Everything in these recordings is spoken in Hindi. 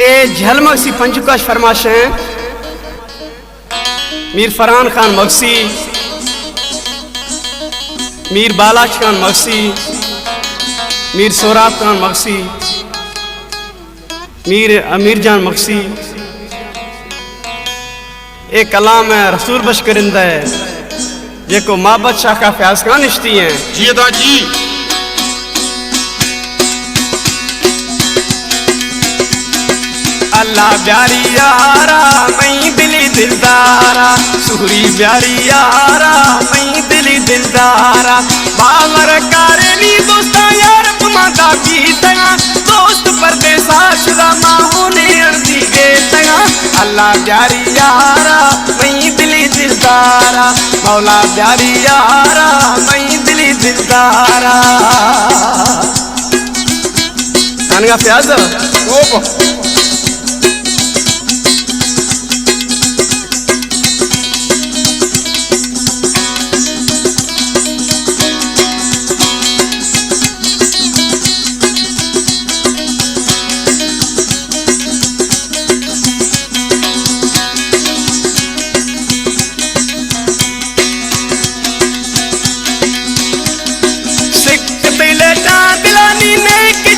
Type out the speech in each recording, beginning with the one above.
ए झलमक सी पंचुकाश फरमाश हैं मीर फरहान खान मक्सी, मीर बालाश खान मक्सी, मीर सोराब खान मक्सी, मीर अमीर जान मक्सी। एक कलाम है रसूल बश करिंदा है जेको माबद शाह का फयाज खान इश्ती हैं। जी अदा जी अल्लाह प्यारी यारा मई दिली दिलदारा, सुहरी प्यारी यारा मई दिली दिलदारा। बावर कारनी दोस्ता यार माता की तया, दोस्त परदेसा शुदा माहौने अर्जी के तया। अल्लाह प्यारी यारा मई दिली दिलदारा, मौला प्यारी यारा मई दिली दिलदारा। गाने का प्याज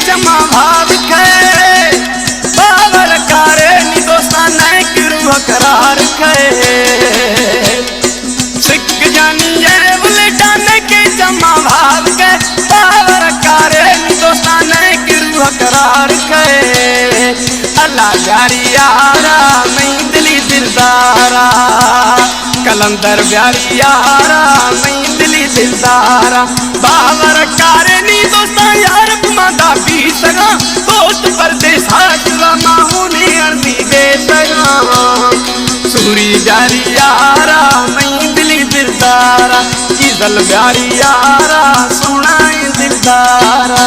जमा भाव खे, बावर कारे नी दोस्ता नए किरू करार खे। सिक जानी है बुलेटा ने के जमा भाव खे, बावर कारे नी दोस्ता नए किरू करार खे। अल्लाह प्यारी यारा मई दिली दिलदारा, कलंदर प्यारी यारा मई दिली दिलदारा। बावर कारे नी दोस्ता यार मादा भी सगा, दोस्त परदेसा शुदा माहौने अर्जी दे सगा। सूरी प्यारी यारा मई दिली दिलदारा, ईजल प्यारी यारा सोना दिलदारा।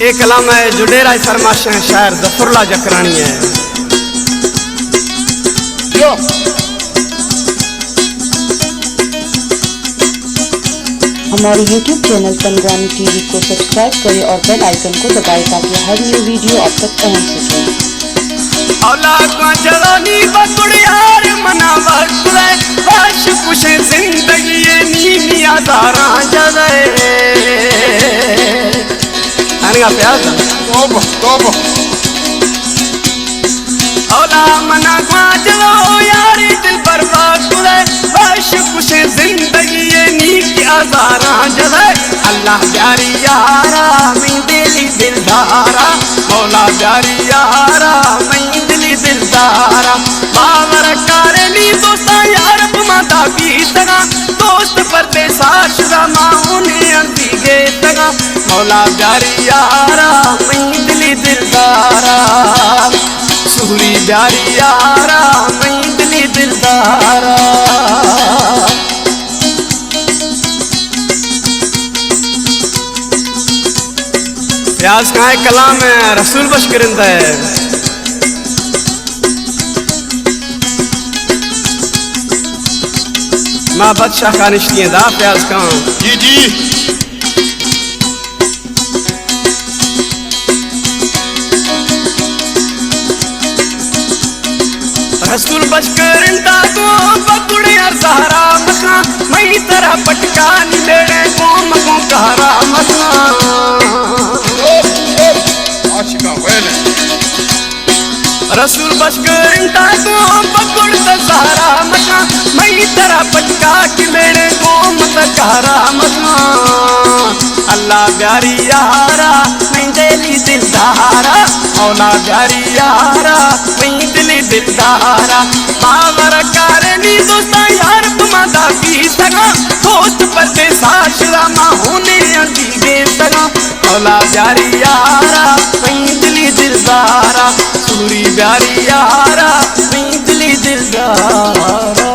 एक कलाम है जो डेरा फरमाश है शायर गफुरला जकरानी है। हमारे YouTube चैनल पंजाबी टीवी को सब्सक्राइब करें और बेल आइकन को दबाएं ताकि हर न्यू वीडियो आप तक पहुंच सके। औलाद का जवानी बकुड़ियार मना वक्रे, बाश खुशे जिंदगी नी यादारा जले। आने का प्याज तोबा तोबा औला मना का जलो यारी दिल बर्बाद करे, बाश खुशे जिंदगी नी यादारा जले। अल्लाह प्यारी यारा मैं दिली दिलदारा, मौला प्यारी यारा मैं दिली दिलदारा। बावर कारनी दोस्ता यार माता की तगा, दोस्त परदेसा शुदा माहौने अर्जी के तगा। मौला प्यारी यारा मैं दिली दिलदारा, सुहरी प्यारी यारा मैं दिली दिलदारा। प्याज का एक कलाम है रसूल बश करिंदा है। माँ बादशाह का निश्चित दा प्याज का जी जी रसूल बश करिंदा तो बकुड़े सहारा मका, मई तरह पटका निबेड़े कोम को कहरा मका। रसूल बश करिंदा तो बकुड़ सहारा मका, मई तरह पटका कि मेरे कोम कहरा मका। अल्लाह प्यारी यारा मैं दिली दिलदारा, मौला प्यारी यारा मैं दिली दिलदारा। बावर कारनी दोस्ता यार मादा की सगा, दोस्त परदेसा शुदा माहौने अर्जी के सगा। मौला प्यारी यारा मैं दिली दिलदारा, सूरी प्यारी यारा मैं दिली दिलदारा।